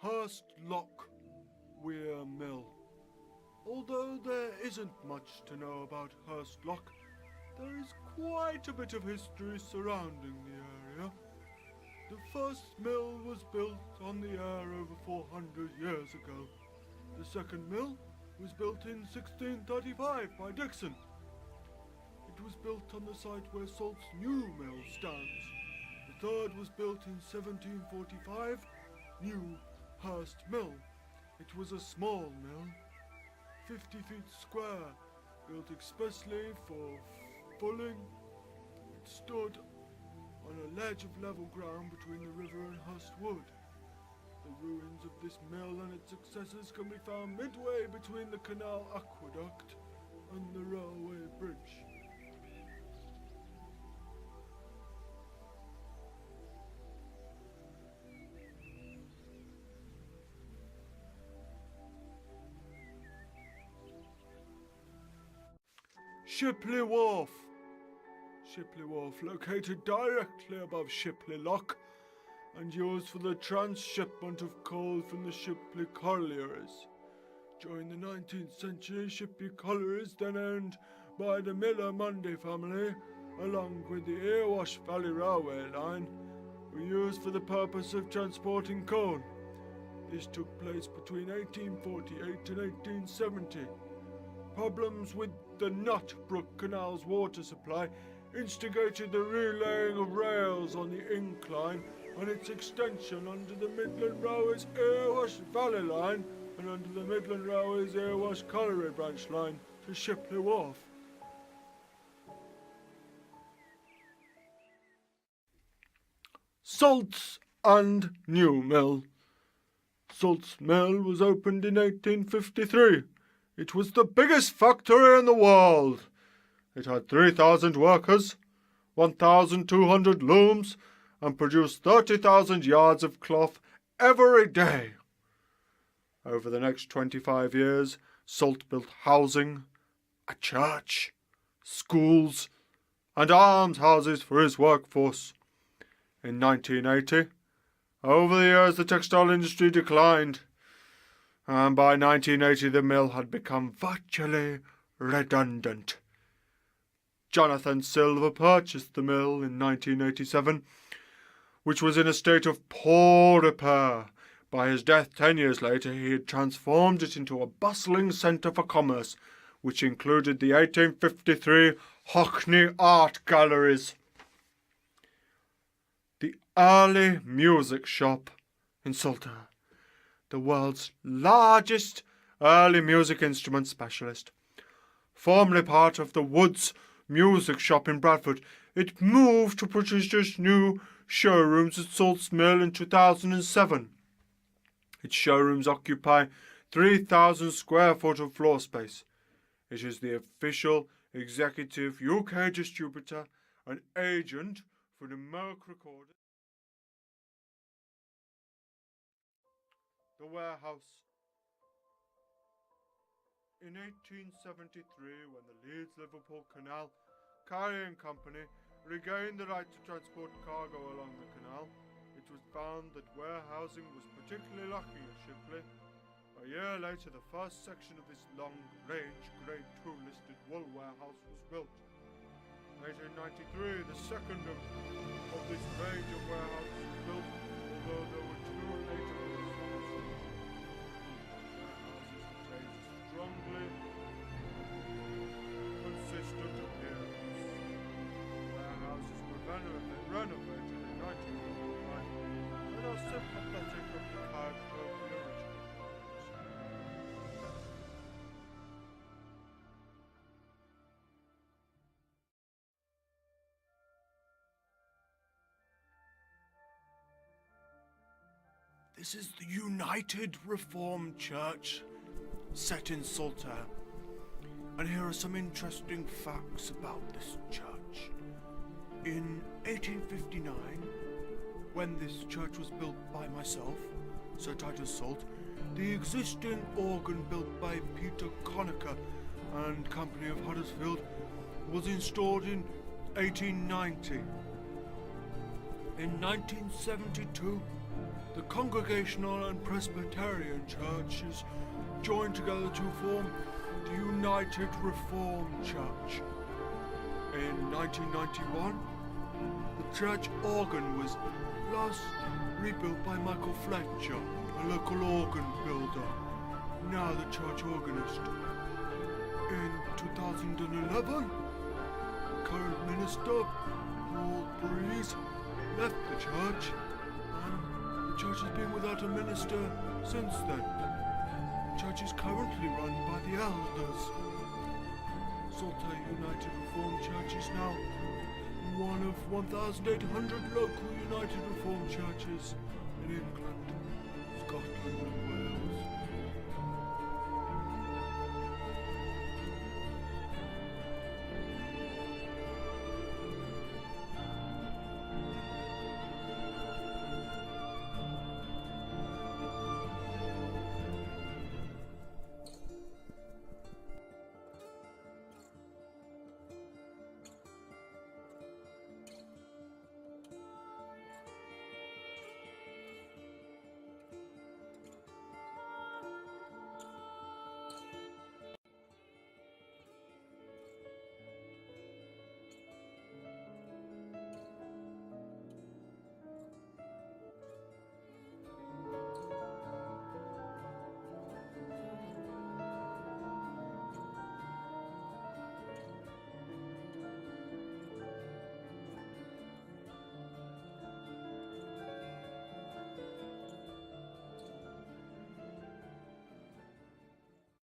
Hurst Lock Weir Mill. Although there isn't much to know about Hurst Lock, there is quite a bit of history surrounding the area. The first mill was built on the Aire over 400 years ago. The second mill was built in 1635 by Dixon. It was built on the site where Salt's new mill stands. The third was built in 1745, New Hurst Mill. It was a small mill, 50 feet square, built expressly for fulling. It stood on a ledge of level ground between the river and Hurst Wood. The ruins of this mill and its successors can be found midway between the canal aqueduct and the railway bridge. Shipley Wharf. Shipley Wharf, located directly above Shipley Lock and used for the transshipment of coal from the Shipley collieries. During the 19th century, Shipley collieries, then owned by the Miller Mundy family, along with the Erewash Valley Railway line, were used for the purpose of transporting coal. This took place between 1848 and 1870. Problems with the Nut Brook Canal's water supply instigated the relaying of rails on the incline and its extension under the Midland Railway's Erewash Valley line and under the Midland Railway's Erewash Colliery branch line to Shipley Wharf. Salts and New Mill. Salts Mill was opened in 1853. It was the biggest factory in the world. It had 3,000 workers, 1,200 looms, and produced 30,000 yards of cloth every day. Over the next 25 years, Salt built housing, a church, schools, and almshouses for his workforce. In 1980, over the years the textile industry declined, and by 1980 the mill had become virtually redundant. Jonathan Silver purchased the mill in 1987, which was in a state of poor repair. By his death 10 years later, he had transformed it into a bustling centre for commerce, which included the 1853 Hockney Art Galleries. The Early Music Shop in Salter, the world's largest early music instrument specialist. Formerly part of the Woods Music Shop in Bradford, it moved to Patricia's new showrooms at Salt's Mill in 2007. Its showrooms occupy 3,000 square foot of floor space. It is the official executive UK distributor and agent for the Merck Recording. The warehouse. In 1873, when the Leeds-Liverpool Canal Carrying Company regained the right to transport cargo along the canal, it was found that warehousing was particularly lacking at Shipley. A year later, the first section of this long-range Grade II listed wool warehouse was built. In 1893, the second of this range of warehouses was built, although there were two later ones. Strongly consistent appearance. Warehouses were renovated in 1945 and are sympathetic of the character of the original ones. This is the United Reformed Church, set in Salter, and here are some interesting facts about this church. In 1859, when this church was built by myself, Sir Titus Salt, the existing organ built by Peter Conacher and Company of Huddersfield was installed in 1890. In 1972, The Congregational and Presbyterian churches joined together to form the United Reformed Church. In 1991, the church organ was last rebuilt by Michael Fletcher, a local organ builder, now the church organist. In 2011, current minister Paul Breeze left the church, and the church has been without a minister since then. The church is currently run by the elders. Salter United Reformed Church is now one of 1,800 local United Reformed churches in England, Scotland,